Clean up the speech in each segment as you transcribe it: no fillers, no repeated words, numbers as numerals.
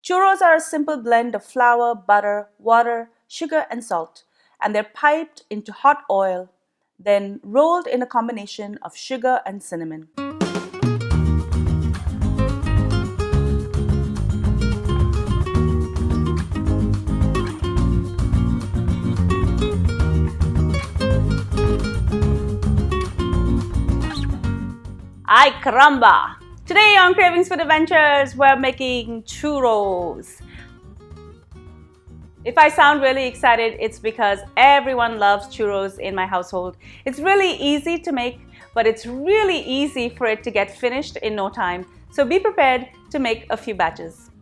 Churros are a simple blend of flour, butter, water, sugar, and salt, and they're piped into hot oil, then rolled in a combination of sugar and cinnamon. Ay caramba! Today on Cravings Food Adventures, we're making churros. If I sound really excited, it's because everyone loves churros in my household. It's really easy to make, but it's really easy for it to get finished in no time. So be prepared to make a few batches.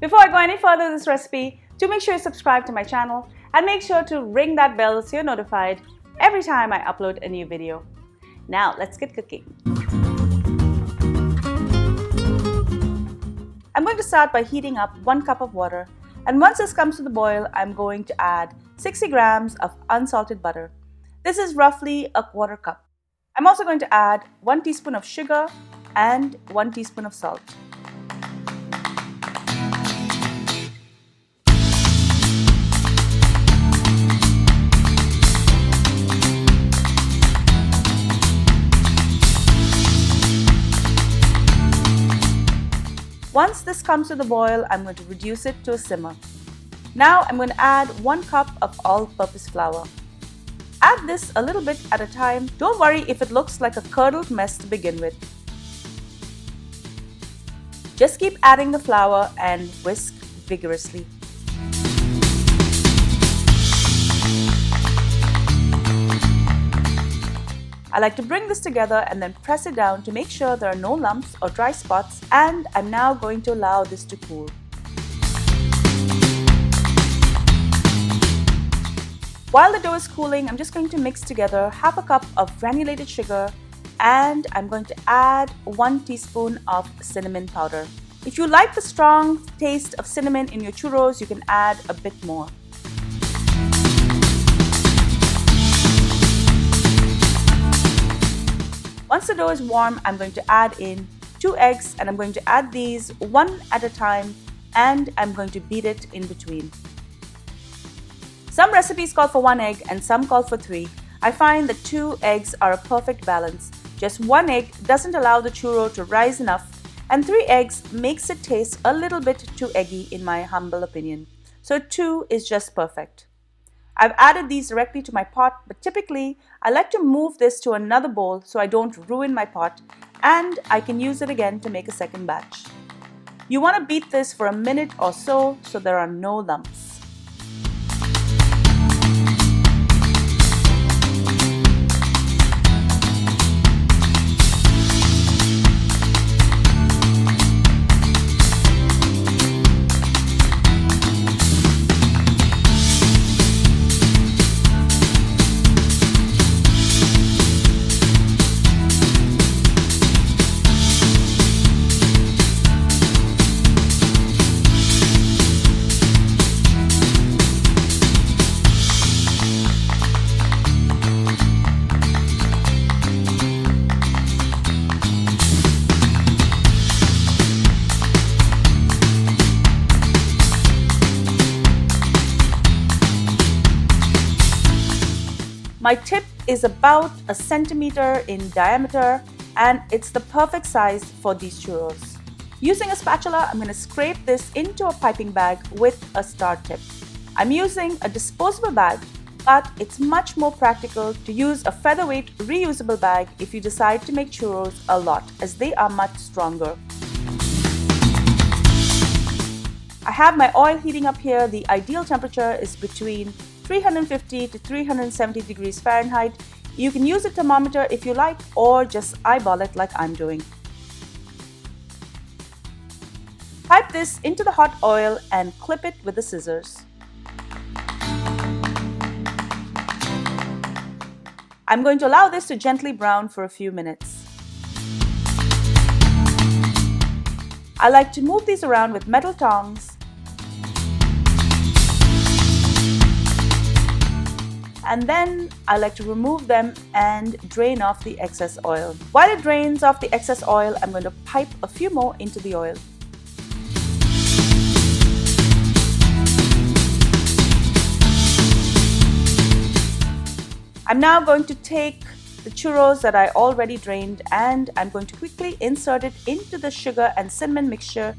Before I go any further with this recipe, do make sure you subscribe to my channel and make sure to ring that bell so you're notified every time I upload a new video. Now let's get cooking. I'm going to start by heating up 1 cup of water, and once this comes to the boil, I'm going to add 60 grams of unsalted butter. This is roughly a 1/4 cup. I'm also going to add 1 teaspoon of sugar and 1 teaspoon of salt. Once this comes to the boil, I'm going to reduce it to a simmer. Now I'm going to add 1 cup of all-purpose flour. Add this a little bit at a time. Don't worry if it looks like a curdled mess to begin with. Just keep adding the flour and whisk vigorously. I like to bring this together and then press it down to make sure there are no lumps or dry spots, and I'm now going to allow this to cool. While the dough is cooling, I'm just going to mix together 1/2 cup of granulated sugar, and I'm going to add 1 teaspoon of cinnamon powder. If you like the strong taste of cinnamon in your churros, you can add a bit more. Once the dough is warm, I'm going to add in 2 eggs, and I'm going to add these 1 at a time, and I'm going to beat it in between. Some recipes call for 1 egg and some call for 3. I find that 2 eggs are a perfect balance. Just 1 egg doesn't allow the churro to rise enough, and 3 eggs makes it taste a little bit too eggy in my humble opinion. So 2 is just perfect. I've added these directly to my pot, but typically I like to move this to another bowl so I don't ruin my pot, and I can use it again to make a second batch. You want to beat this for a minute or so there are no lumps. My tip is about 1 centimeter in diameter, and it's the perfect size for these churros. Using a spatula, I'm going to scrape this into a piping bag with a star tip. I'm using a disposable bag, but it's much more practical to use a featherweight reusable bag if you decide to make churros a lot, as they are much stronger. I have my oil heating up here. The ideal temperature is between 350 to 370 degrees Fahrenheit. You can use a thermometer if you like, or just eyeball it like I'm doing. Pipe this into the hot oil and clip it with the scissors. I'm going to allow this to gently brown for a few minutes. I like to move these around with metal tongs and then I like to remove them and drain off the excess oil. While it drains off the excess oil, I'm going to pipe a few more into the oil. I'm now going to take the churros that I already drained and I'm going to quickly insert it into the sugar and cinnamon mixture.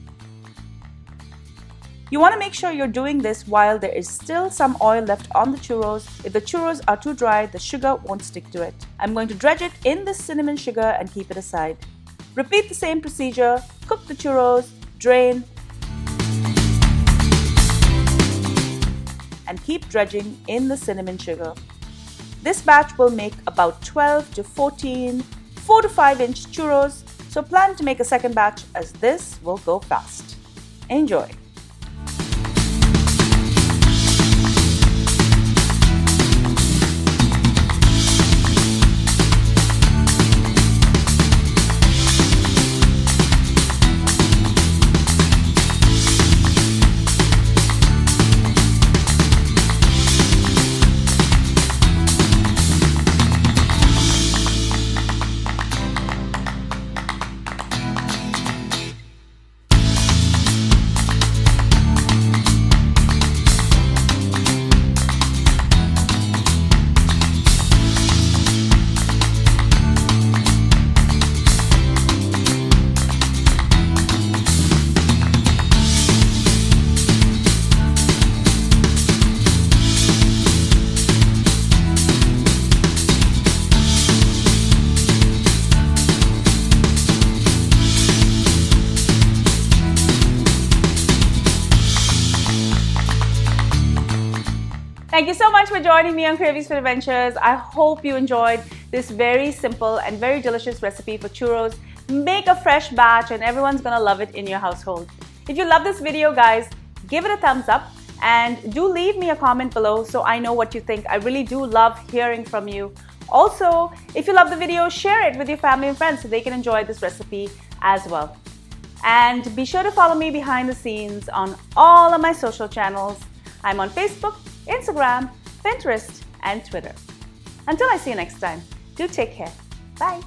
You want to make sure you're doing this while there is still some oil left on the churros. If the churros are too dry, the sugar won't stick to it. I'm going to dredge it in the cinnamon sugar and keep it aside. Repeat the same procedure. Cook the churros, drain, and keep dredging in the cinnamon sugar. This batch will make about 12 to 14 4 to 5 inch churros, so plan to make a second batch as this will go fast. Enjoy! Thank you so much for joining me on Cravings for Adventures. I hope you enjoyed this very simple and very delicious recipe for churros. Make a fresh batch and everyone's gonna love it in your household. If you love this video, guys, give it a thumbs up and do leave me a comment below so I know what you think. I really do love hearing from you. Also, if you love the video, share it with your family and friends so they can enjoy this recipe as well. And be sure to follow me behind the scenes on all of my social channels. I'm on Facebook, Instagram, Pinterest, and Twitter. Until I see you next time, do take care. Bye.